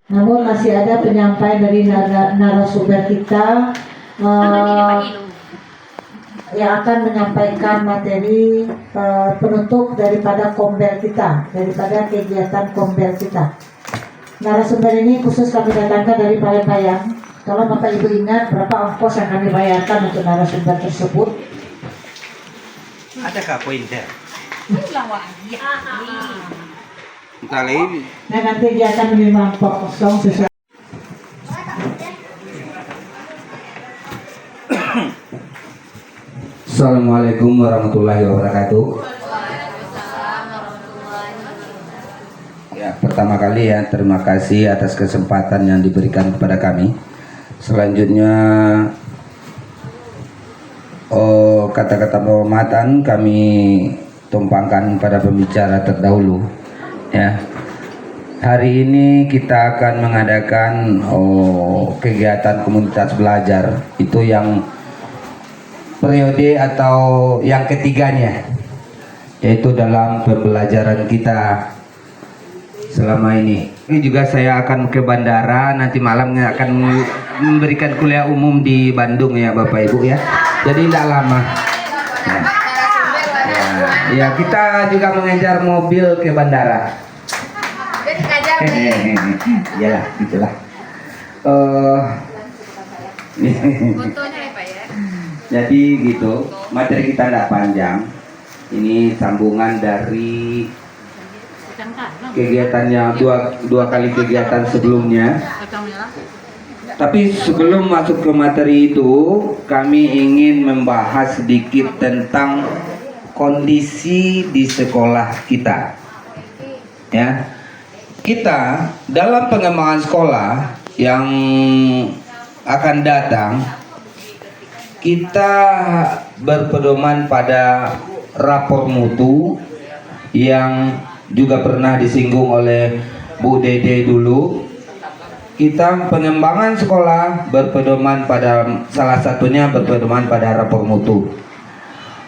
Namun masih ada penyampaian dari narasumber kita yang akan menyampaikan materi penutup daripada kombel kita, daripada kegiatan kombel kita. Narasumber ini khusus kami datangkan dari Palembang. Kalau Bapak Ibu ingat berapa ongkos yang kami bayarkan untuk narasumber tersebut? Adakah pointer? Entah lain. Nah, nanti dia akan menerima kosong sesuai. Assalamualaikum warahmatullahi wabarakatuh. Ya, pertama kali ya terima kasih atas kesempatan yang diberikan kepada kami. Selanjutnya kata-kata penghormatan kami tumpangkan pada pembicara terdahulu. Ya, hari ini kita akan mengadakan kegiatan komunitas belajar itu yang periode atau yang ketiganya, yaitu dalam pembelajaran kita selama ini. Ini juga saya akan ke bandara nanti malam, akan memberikan kuliah umum di Bandung ya Bapak Ibu ya. Jadi tidak lama. Ya, kita juga mengejar mobil ke bandara. Iyalah, gitulah. Fotonya ya Pak ya. Jadi gitu, materi kita tidak panjang. Ini sambungan dari kegiatannya dua kali kegiatan sebelumnya. Tapi sebelum masuk ke materi itu, kami ingin membahas sedikit tentang kondisi di sekolah kita. Ya, kita dalam pengembangan sekolah yang akan datang, kita berpedoman pada rapor mutu yang juga pernah disinggung oleh Bu Dede dulu. Kita pengembangan sekolah berpedoman pada, salah satunya berpedoman pada rapor mutu.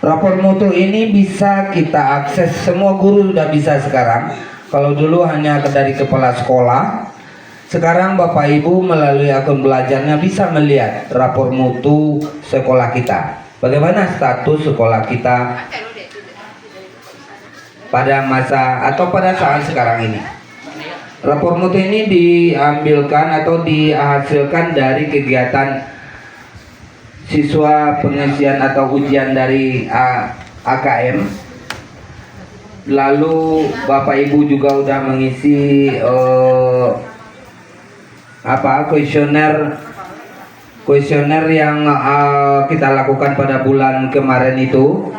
Rapor mutu ini bisa kita akses, semua guru sudah bisa sekarang. Kalau dulu hanya dari kepala sekolah, sekarang Bapak Ibu melalui akun belajarnya bisa melihat rapor mutu sekolah kita. Bagaimana status sekolah kita pada masa atau pada saat sekarang ini. Rapor mutu ini diambilkan atau dihasilkan dari kegiatan siswa pengisian atau ujian dari AKM. Lalu Bapak Ibu juga udah mengisi kuesioner yang kita lakukan pada bulan kemarin itu,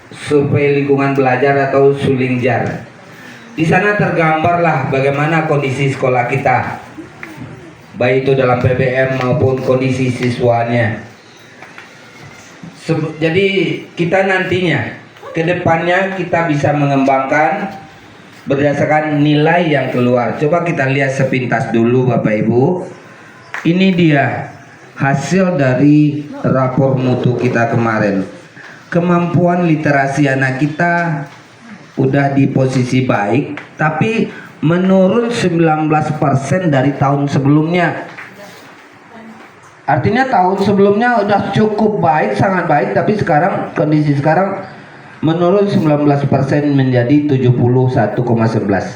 survei lingkungan belajar atau Sulingjar. Di sana tergambarlah bagaimana kondisi sekolah kita, baik itu dalam PBM maupun kondisi siswanya. Jadi kita nantinya kedepannya kita bisa mengembangkan berdasarkan nilai yang keluar. Coba kita lihat sepintas dulu Bapak Ibu. Ini dia hasil dari rapor mutu kita kemarin. Kemampuan literasi anak kita udah di posisi baik, tapi menurun 19% dari tahun sebelumnya. Artinya tahun sebelumnya udah cukup baik, sangat baik, tapi sekarang kondisi sekarang menurun 19% menjadi 71,11,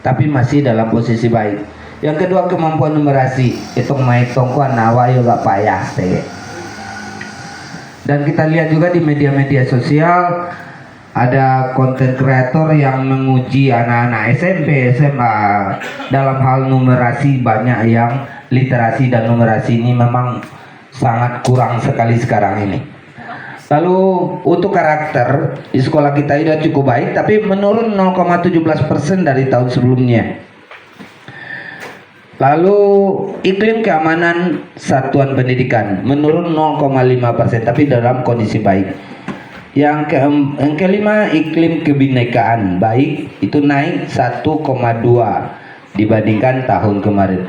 tapi masih dalam posisi baik. Yang kedua, kemampuan numerasi, hitung maitung ku nawa yo gak payah teh. Dan kita lihat juga di media-media sosial ada konten kreator yang menguji anak-anak SMP, SMA dalam hal numerasi. Banyak yang literasi dan numerasi ini memang sangat kurang sekali sekarang ini. Lalu untuk karakter di sekolah kita sudah cukup baik, tapi menurun 0,17% dari tahun sebelumnya. Lalu iklim keamanan satuan pendidikan menurun 0,5%, tapi dalam kondisi baik. Yang kelima, iklim kebinekaan baik, itu naik 1,2 dibandingkan tahun kemarin.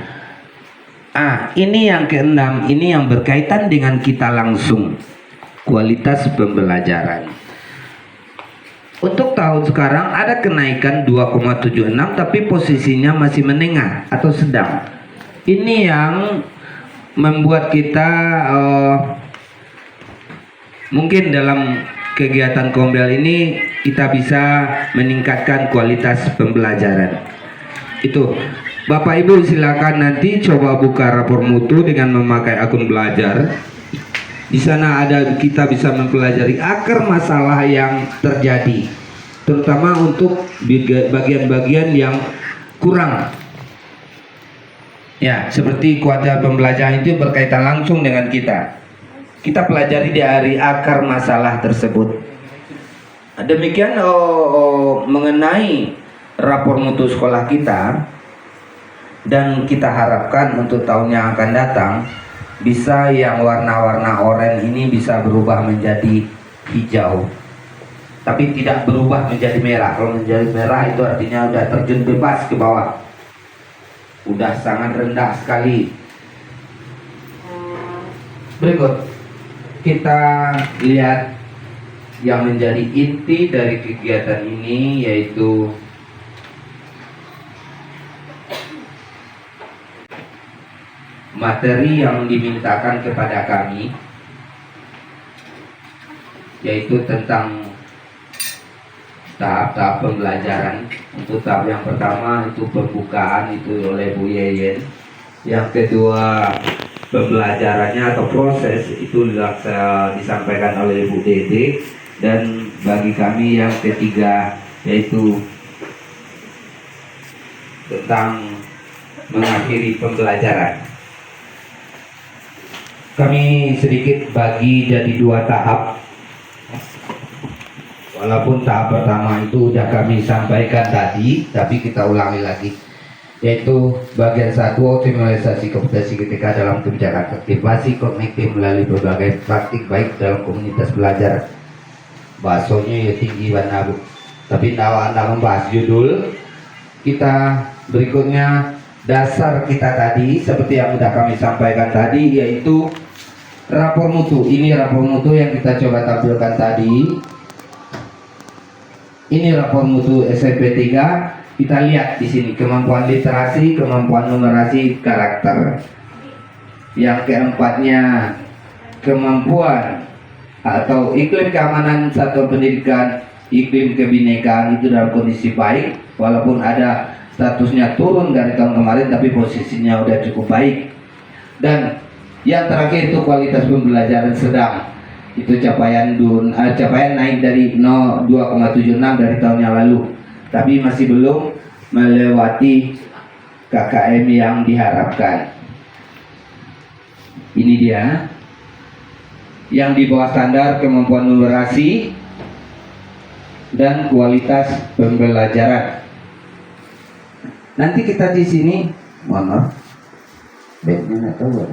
Ini yang keenam, ini yang berkaitan dengan kita langsung, kualitas pembelajaran. Untuk tahun sekarang ada kenaikan 2,76 tapi posisinya masih menengah atau sedang. Ini yang membuat kita mungkin dalam kegiatan Kombel ini kita bisa meningkatkan kualitas pembelajaran. Itu Bapak Ibu silakan nanti coba buka rapor mutu dengan memakai akun belajar. Di sana kita bisa mempelajari akar masalah yang terjadi, terutama untuk bagian-bagian yang kurang. Ya, seperti kuadrat pembelajaran itu berkaitan langsung dengan kita. Kita pelajari dari akar masalah tersebut. Demikian mengenai rapor mutu sekolah kita, dan kita harapkan untuk tahun yang akan datang bisa yang warna-warna oranye ini bisa berubah menjadi hijau, tapi tidak berubah menjadi merah. Kalau menjadi merah itu artinya udah terjun bebas ke bawah, udah sangat rendah sekali. Berikut kita lihat yang menjadi inti dari kegiatan ini, yaitu materi yang dimintakan kepada kami, yaitu tentang tahap-tahap pembelajaran. Untuk tahap yang pertama itu pembukaan itu oleh Bu Yeyen, yang kedua pembelajarannya atau proses itu disampaikan oleh Bu Dede, dan bagi kami yang ketiga yaitu tentang mengakhiri pembelajaran. Kami sedikit bagi jadi 2 tahap. Walaupun tahap pertama itu sudah kami sampaikan tadi, tapi kita ulangi lagi, yaitu bagian 1 optimalisasi kompetensi ketika dalam kebijakan aktivasi kognitif melalui berbagai praktik baik dalam komunitas belajar. Bahasanya ya tinggi warna Bu, tapi anda membahas judul kita. Berikutnya dasar kita tadi seperti yang sudah kami sampaikan tadi, yaitu rapor mutu. Ini rapor mutu yang kita coba tampilkan tadi. Ini rapor mutu SMP 3. Kita lihat di sini kemampuan literasi, kemampuan numerasi, karakter. Yang keempatnya kemampuan atau iklim keamanan satuan pendidikan, iklim kebinekaan itu dalam kondisi baik, walaupun ada statusnya turun dari tahun kemarin, tapi posisinya udah cukup baik. Dan yang terakhir itu kualitas pembelajaran sedang, itu capaian naik dari 2,76 dari tahun yang lalu, tapi masih belum melewati KKM yang diharapkan. Ini dia yang di bawah standar kemampuan numerasi dan kualitas pembelajaran. Nanti kita di sini, mohon maaf, bednya nggak tahu.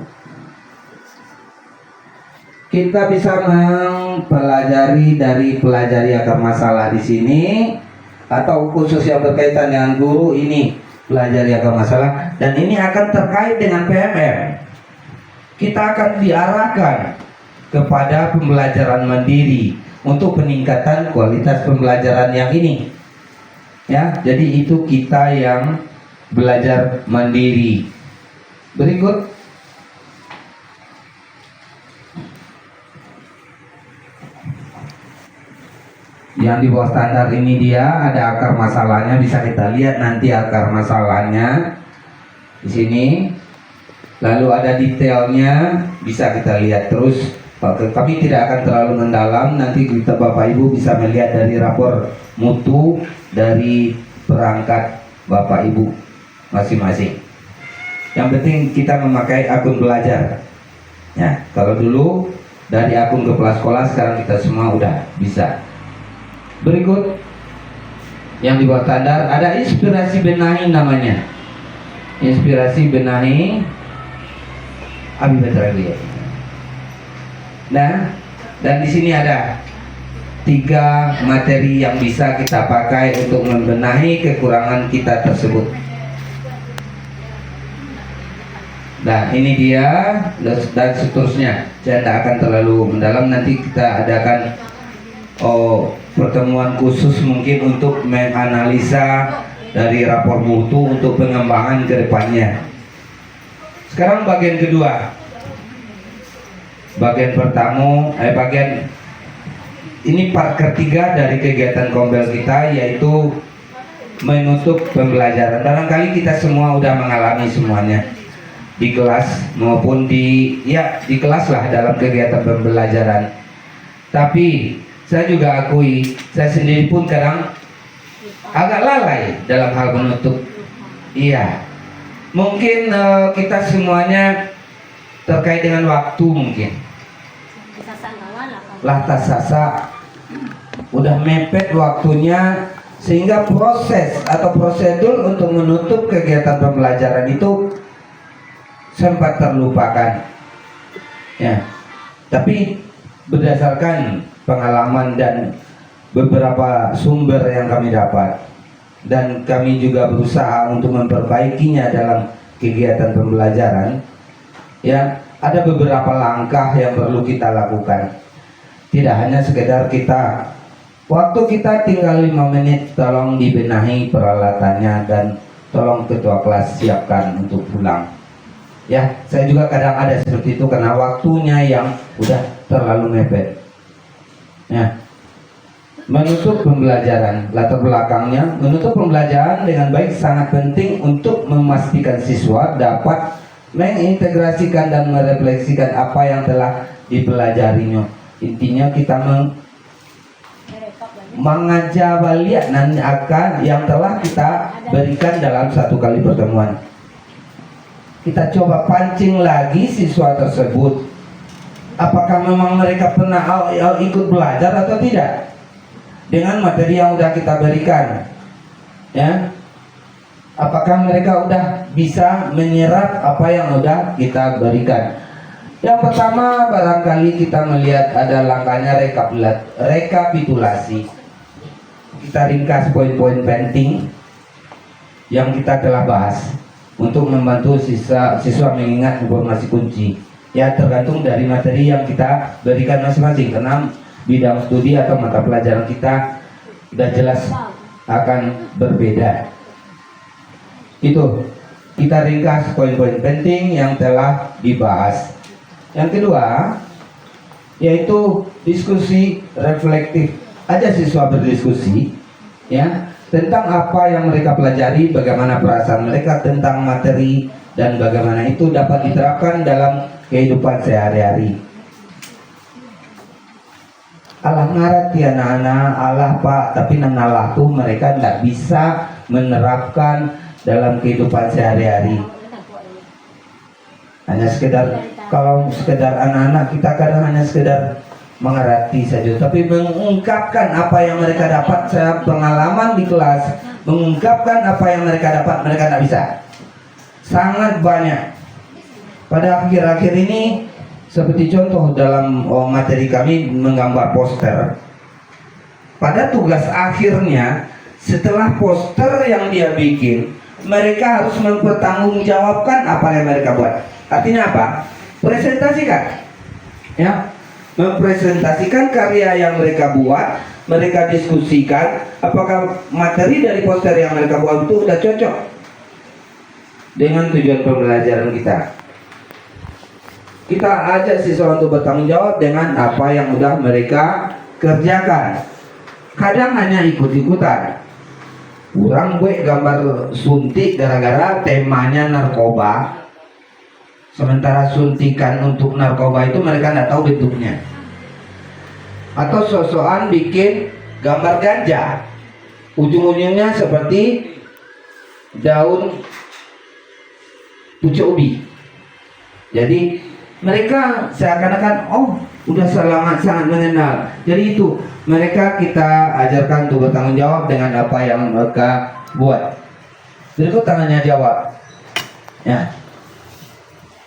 Kita bisa mempelajari dari pelajari akar masalah di sini, atau khusus yang berkaitan dengan guru ini pelajari akar masalah, dan ini akan terkait dengan PMR. Kita akan diarahkan kepada pembelajaran mandiri untuk peningkatan kualitas pembelajaran yang ini. Ya, jadi itu kita yang belajar mandiri. Berikut yang di bawah standar ini dia ada akar masalahnya, bisa kita lihat nanti akar masalahnya di sini. Lalu ada detailnya, bisa kita lihat terus. Tapi tidak akan terlalu mendalam. Nanti kita Bapak Ibu bisa melihat dari rapor mutu dari perangkat Bapak Ibu masing-masing. Yang penting kita memakai akun belajar. Ya, kalau dulu dari akun kepala sekolah, sekarang kita semua udah bisa. Berikut yang di bawah standar ada inspirasi benahi namanya. Inspirasi benahi Abi Batrali. Nah, dan di sini ada 3 materi yang bisa kita pakai untuk membenahi kekurangan kita tersebut. Nah, ini dia dan seterusnya. Saya tidak akan terlalu mendalam, nanti kita adakan pertemuan khusus mungkin untuk menganalisa dari rapor mutu untuk pengembangan ke depannya. Sekarang bagian kedua. Bagian pertama, bagian ini part ketiga dari kegiatan kombel kita, yaitu menutup pembelajaran. Barangkali kita semua udah mengalami semuanya di kelas maupun di kelas lah dalam kegiatan pembelajaran. Tapi saya juga akui, saya sendiri pun kadang agak lalai dalam hal menutup. Iya, mungkin kita semuanya terkait dengan waktu mungkin. Lah sasa udah mepet waktunya, sehingga proses atau prosedur untuk menutup kegiatan pembelajaran itu sempat terlupakan. Ya, tapi berdasarkan pengalaman dan beberapa sumber yang kami dapat, dan kami juga berusaha untuk memperbaikinya dalam kegiatan pembelajaran, ya, ada beberapa langkah yang perlu kita lakukan. Tidak hanya sekedar waktu kita tinggal 5 menit, tolong dibenahi peralatannya dan tolong ketua kelas siapkan untuk pulang. Ya, saya juga kadang ada seperti itu karena waktunya yang udah terlalu mepet. Ya, menutup pembelajaran, latar belakangnya menutup pembelajaran dengan baik sangat penting untuk memastikan siswa dapat mengintegrasikan dan merefleksikan apa yang telah dipelajarinya. Intinya kita mengajabaliak akan yang telah kita berikan dalam satu kali pertemuan. Kita coba pancing lagi siswa tersebut. Apakah memang mereka pernah ikut belajar atau tidak dengan materi yang sudah kita berikan? Ya, apakah mereka sudah bisa menyerap apa yang sudah kita berikan? Yang pertama, barangkali kita melihat ada langkahnya rekapitulasi. Kita ringkas poin-poin penting yang kita telah bahas untuk membantu siswa mengingat informasi kunci. Ya, tergantung dari materi yang kita berikan masing-masing, karena bidang studi atau mata pelajaran kita sudah jelas akan berbeda. Itu kita ringkas poin-poin penting yang telah dibahas. Yang kedua, yaitu diskusi reflektif. Aja siswa berdiskusi, ya, tentang apa yang mereka pelajari, bagaimana perasaan mereka tentang materi, dan bagaimana itu dapat diterapkan dalam kehidupan sehari-hari. Allah ngarat ya anak-anak, Allah Pak, tapi nanalah tuh mereka tidak bisa menerapkan dalam kehidupan sehari-hari. Hanya sekedar, kalau sekedar anak-anak kita kadang hanya sekedar mengerti saja, tapi mengungkapkan apa yang mereka dapat, saya pengalaman di kelas, mengungkapkan apa yang mereka dapat, mereka tidak bisa. Sangat banyak. Pada akhir-akhir ini, seperti contoh dalam materi kami menggambar poster. Pada tugas akhirnya, setelah poster yang dia bikin, mereka harus mempertanggungjawabkan apa yang mereka buat. Artinya apa? Presentasikan, ya, mempresentasikan karya yang mereka buat, mereka diskusikan apakah materi dari poster yang mereka buat itu sudah cocok dengan tujuan pembelajaran kita. Kita ajak siswa untuk bertanggung jawab dengan apa yang sudah mereka kerjakan. Kadang hanya ikut-ikutan. Kurang gue gambar suntik gara-gara temanya narkoba. Sementara suntikan untuk narkoba itu mereka tidak tahu bentuknya. Atau sosokan bikin gambar ganja, ujung-ujungnya seperti daun pucuk ubi. Jadi mereka seakan-akan udah sangat mengenal. Jadi itu mereka kita ajarkan untuk bertanggung jawab dengan apa yang mereka buat. Berikut tanya jawab. Ya.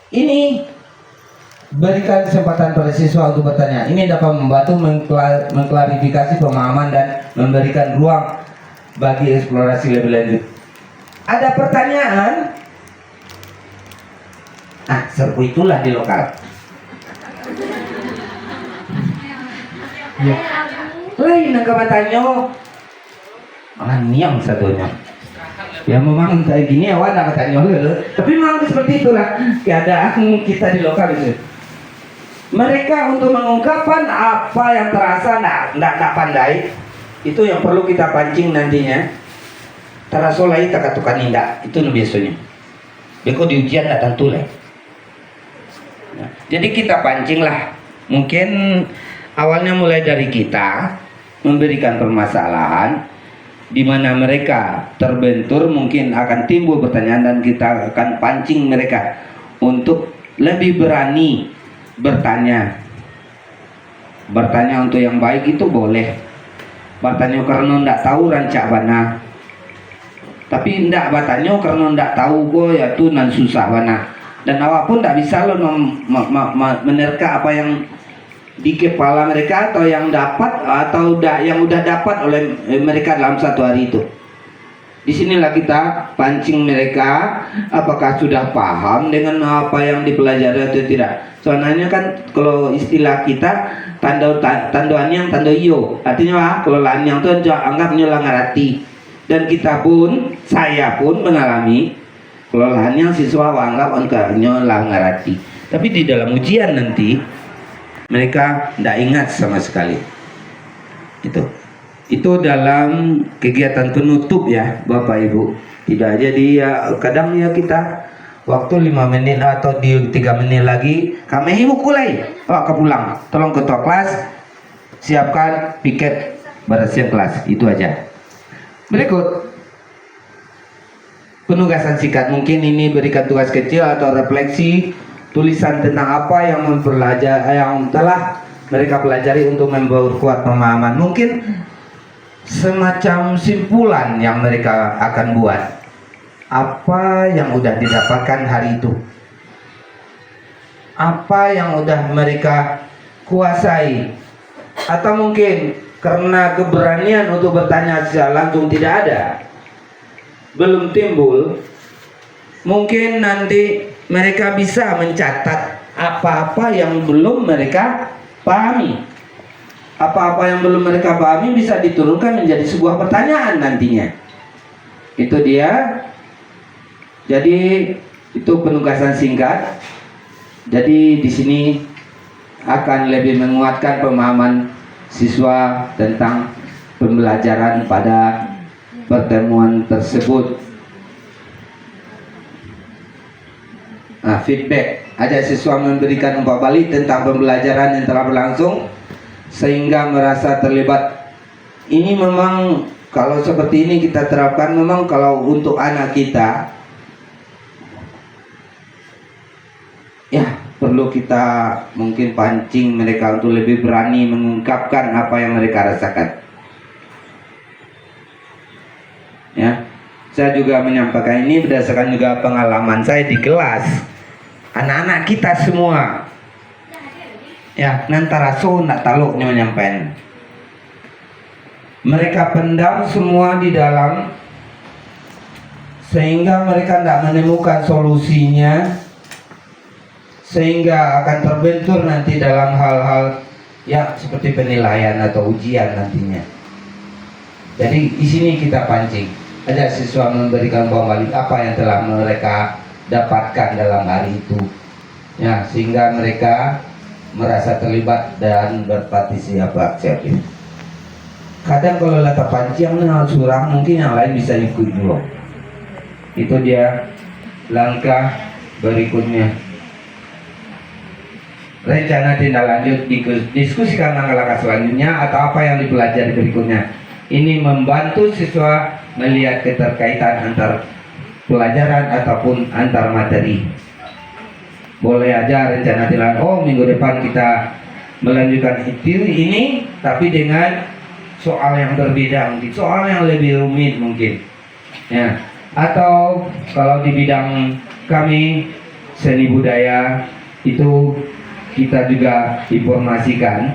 Ini berikan kesempatan pada siswa untuk bertanya. Ini dapat membantu mengklarifikasi pemahaman dan memberikan ruang bagi eksplorasi lebih lanjut. Ada pertanyaan? Serbu itulah di lokal. Ya. lain yang katanya niang satunya. Ya memang kayak gini awan nak katanya tapi memang seperti itulah keadaan kita di lokal itu. Mereka untuk mengungkapkan apa yang terasa tidak pandai, itu yang perlu kita pancing nantinya. Terasa lain tak katukan indah, itu biasanya. Beko di ujian tidak tentu lah. Nah, jadi kita pancing lah. Mungkin awalnya mulai dari kita memberikan permasalahan di mana mereka terbentur, mungkin akan timbul pertanyaan dan kita akan pancing mereka untuk lebih berani bertanya untuk yang baik itu boleh bertanya karena ndak tahu rancak bana, tapi ndak bertanya karena ndak tahu gue ya tuh nan susah bana, dan awak pun ndak bisa lo menerka apa yang di kepala mereka atau yang dapat atau yang udah dapat oleh mereka dalam satu hari itu. Disinilah kita pancing mereka apakah sudah paham dengan apa yang dipelajari atau tidak. Soalnya kan kalau istilah kita tandoannya tando iyo, artinya apa? Kalau yang tuh anggap nyolang ngerti. Dan kita pun, saya pun mengalami kalau yang siswa anggap nyolang ngerti. Tapi di dalam ujian nanti mereka tidak ingat sama sekali. Itu dalam kegiatan penutup ya Bapak Ibu. Tidak jadi ya kadang ya kita waktu 5 menit atau di 3 menit lagi kami mulai ke pulang, tolong ketua kelas siapkan piket bersiap kelas, itu aja. Berikut penugasan singkat, mungkin ini berikan tugas kecil atau refleksi tulisan tentang apa yang telah mereka pelajari untuk memperkuat pemahaman. Mungkin semacam simpulan yang mereka akan buat apa yang udah didapatkan hari itu, apa yang udah mereka kuasai, atau mungkin karena keberanian untuk bertanya secara langsung tidak ada, belum timbul, mungkin nanti mereka bisa mencatat apa-apa yang belum mereka pahami. Apa-apa yang belum mereka pahami bisa diturunkan menjadi sebuah pertanyaan nantinya. Itu dia. Jadi itu penugasan singkat. Jadi di sini akan lebih menguatkan pemahaman siswa tentang pembelajaran pada pertemuan tersebut. Nah, feedback, ajak siswa memberikan umpan balik tentang pembelajaran yang telah berlangsung sehingga merasa terlibat. Ini memang kalau seperti ini kita terapkan, memang kalau untuk anak kita ya perlu kita mungkin pancing mereka untuk lebih berani mengungkapkan apa yang mereka rasakan. Ya, saya juga menyampaikan ini berdasarkan juga pengalaman saya di kelas. Anak-anak kita semua ya nantara so nak taluknya nyampen, mereka pendam semua di dalam sehingga mereka tidak menemukan solusinya, sehingga akan terbentur nanti dalam hal-hal ya seperti penilaian atau ujian nantinya. Jadi di sini kita pancing, ada siswa memberikan balik apa yang telah mereka dapatkan dalam hari itu ya, sehingga mereka merasa terlibat dan berpartisipasi. Kadang kalau letak pancing surang, mungkin yang lain bisa ikut juga. Itu dia langkah berikutnya. Rencana tindak lanjut diskusikan langkah-langkah selanjutnya atau apa yang dipelajari berikutnya. Ini membantu siswa melihat keterkaitan antar pelajaran ataupun antar materi. Boleh aja rencana tindak, oh minggu depan kita melanjutkan ini tapi dengan soal yang berbeda, mungkin soal yang lebih rumit mungkin ya. Atau kalau di bidang kami seni budaya itu kita juga informasikan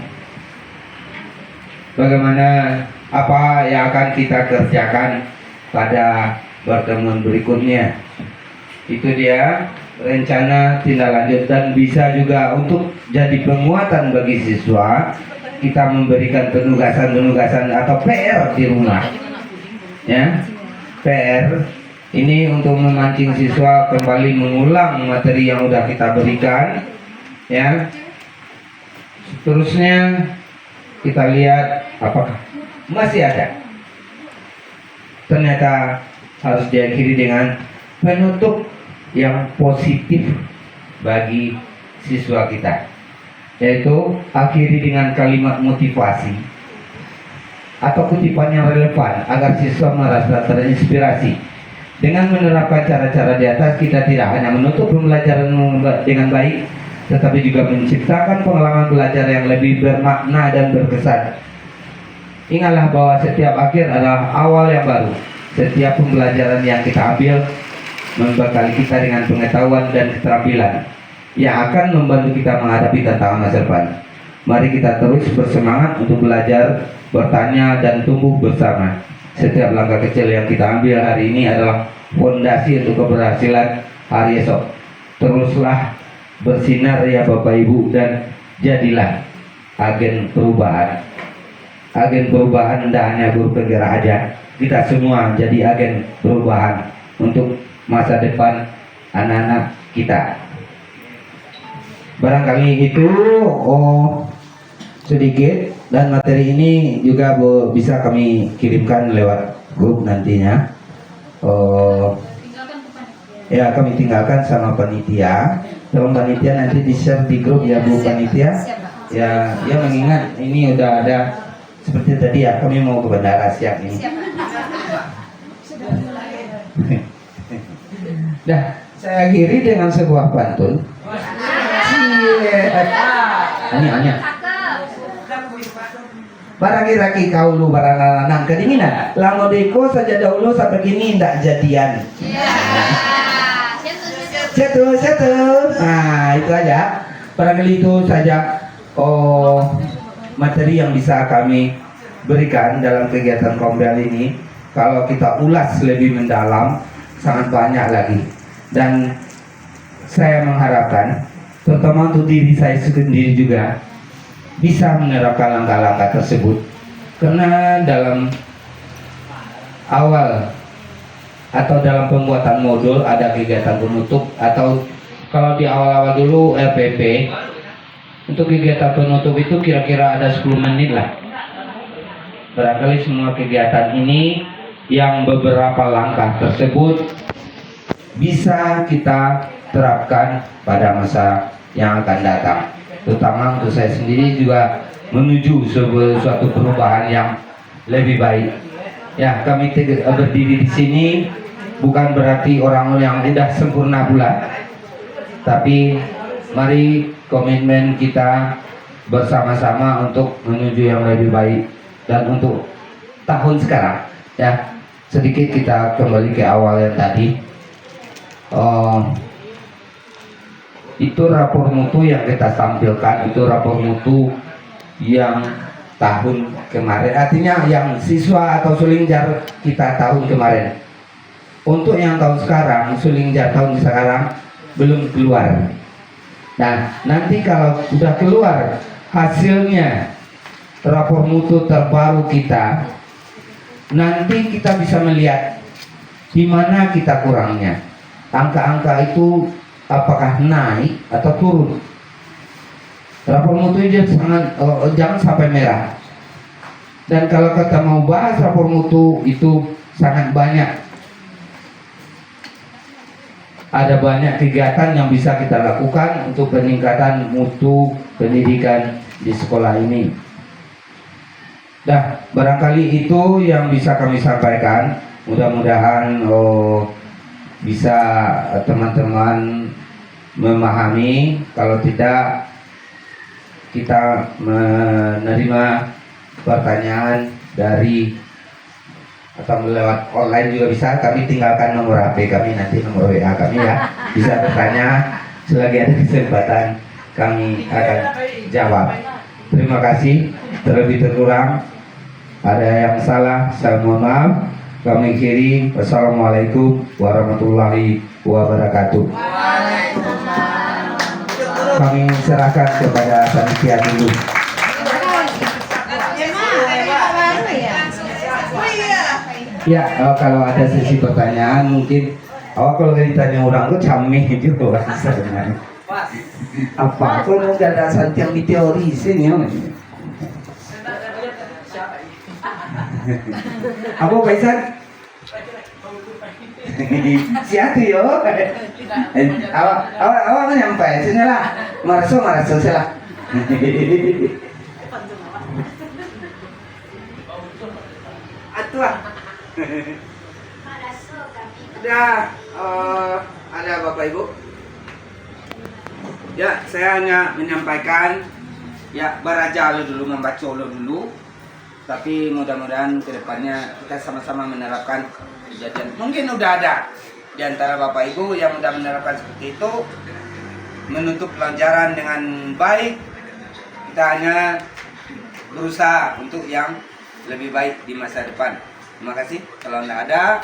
bagaimana apa yang akan kita kerjakan pada pertemuan berikutnya. Itu dia rencana tindak lanjut, dan bisa juga untuk jadi penguatan bagi siswa. kita memberikan penugasan-penugasan atau PR di rumah. Ya, PR ini untuk memancing siswa kembali mengulang materi yang sudah kita berikan. Ya, seterusnya kita lihat apakah masih ada. Ternyata harus diakhiri dengan penutup yang positif bagi siswa kita, yaitu akhiri dengan kalimat motivasi atau kutipan yang relevan agar siswa merasa terinspirasi. Dengan menerapkan cara-cara di atas, kita tidak hanya menutup pembelajaran dengan baik, tetapi juga menciptakan pengalaman belajar yang lebih bermakna dan berkesan. Ingatlah bahwa setiap akhir adalah awal yang baru. Setiap pembelajaran yang kita ambil membekali kita dengan pengetahuan dan keterampilan yang akan membantu kita menghadapi tantangan masa depan. Mari kita terus bersemangat untuk belajar, bertanya, dan tumbuh bersama. Setiap langkah kecil yang kita ambil hari ini adalah fondasi untuk keberhasilan hari esok. Teruslah bersinar ya Bapak Ibu, dan jadilah agen perubahan. Agen perubahan tidak hanya guru penggerak aja, kita semua jadi agen perubahan untuk masa depan anak-anak kita. Barangkali itu sedikit, dan materi ini juga bisa kami kirimkan lewat grup nantinya. Ya, kami tinggalkan sama panitia. Tolong panitia nanti di-share di grup ya Bu panitia. Ya, ya mengingat ini udah ada seperti tadi ya, kami mau ke bandara siang ini. Dah, saya akhiri dengan sebuah pantun. Hanya. Barang-raki kaulu barang lanang kedinginan. Lango deko saja dahulu sampai kini ndak jadian. Setu. Nah, itu aja. Barangkali itu saja materi yang bisa kami berikan dalam kegiatan Kombel ini. Kalau kita ulas lebih mendalam, sangat banyak lagi. Dan saya mengharapkan, terutama untuk diri saya sendiri juga, bisa menerapkan langkah-langkah tersebut. Karena dalam awal atau dalam pembuatan modul ada kegiatan penutup, atau kalau di awal-awal dulu RPP, untuk kegiatan penutup itu kira-kira ada 10 menit lah. Barangkali semua kegiatan ini yang beberapa langkah tersebut bisa kita terapkan pada masa yang akan datang. Terutama untuk saya sendiri juga menuju suatu perubahan yang lebih baik. Ya, kami berdiri di sini bukan berarti orang yang sudah sempurna pula, tapi mari komitmen kita bersama-sama untuk menuju yang lebih baik. Dan untuk tahun sekarang, ya, sedikit kita kembali ke awal yang tadi. Itu rapor mutu yang kita tampilkan, itu rapor mutu yang tahun kemarin, artinya yang siswa atau sulingjar kita tahun kemarin. Untuk yang tahun sekarang, sulingjar tahun sekarang belum keluar. Nah, nanti kalau sudah keluar hasilnya rapor mutu terbaru kita, nanti kita bisa melihat di mana kita kurangnya. Angka-angka itu apakah naik atau turun. Rapor mutu itu jangan sampai merah. Dan kalau kita mau bahas rapor mutu itu sangat banyak. Ada banyak kegiatan yang bisa kita lakukan untuk peningkatan mutu pendidikan di sekolah ini. Nah, barangkali itu yang bisa kami sampaikan. Mudah-mudahan bisa teman-teman memahami. Kalau tidak, kita menerima pertanyaan dari atau lewat online juga bisa. Kami tinggalkan nomor HP kami, nanti nomor WA kami ya. Bisa bertanya, selagi ada kesempatan kami akan jawab. Terima kasih. Terlebih terkurang ada yang salah, saya mohon maaf. Kami akhiri. Wassalamualaikum warahmatullahi wabarakatuh. Kami serahkan kepada panitia dulu. Ya, kalau ada sesi pertanyaan mungkin kalau ditanya orang tuh camih juga sebenarnya. Apa aku nggak ada yang di teori sini ya? Apa Paisan? Siapa yo? Awak nyampai sini lah. Maraso sila. Atua. Ada Bapak Ibu. Ya, saya hanya menyampaikan ya beraja dulu membaca dulu. Tapi mudah-mudahan kedepannya kita sama-sama menerapkan kejadian. Mungkin udah ada di antara Bapak Ibu yang udah menerapkan seperti itu, menutup pelajaran dengan baik. Kita hanya berusaha untuk yang lebih baik di masa depan. Terima kasih. Kalau tidak ada,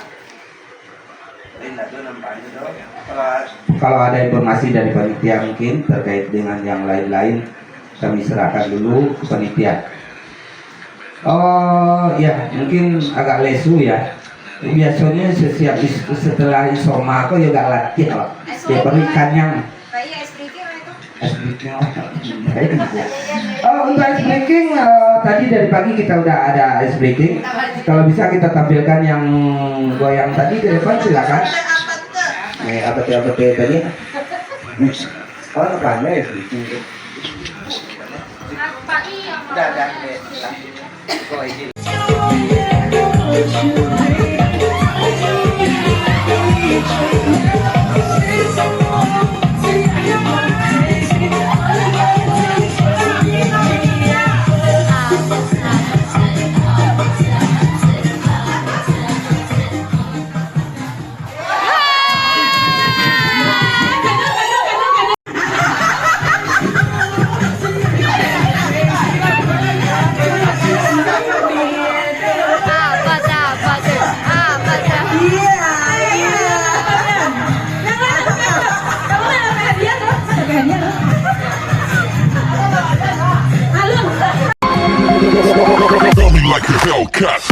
kalau ada informasi dari panitia mungkin terkait dengan yang lain-lain, kami serahkan dulu ke panitia. Oh ya, mungkin agak lesu ya. Biasanya setiap setelah isoma aku juga latihan lah. Ya perikannya. Untuk ice breaking tadi dari pagi kita udah ada ice breaking. Kalau bisa kita tampilkan yang goyang tadi ke depan silakan. Apa tadi? Oh, apa ya? Udah. Oh, ini. Like a Hellcat.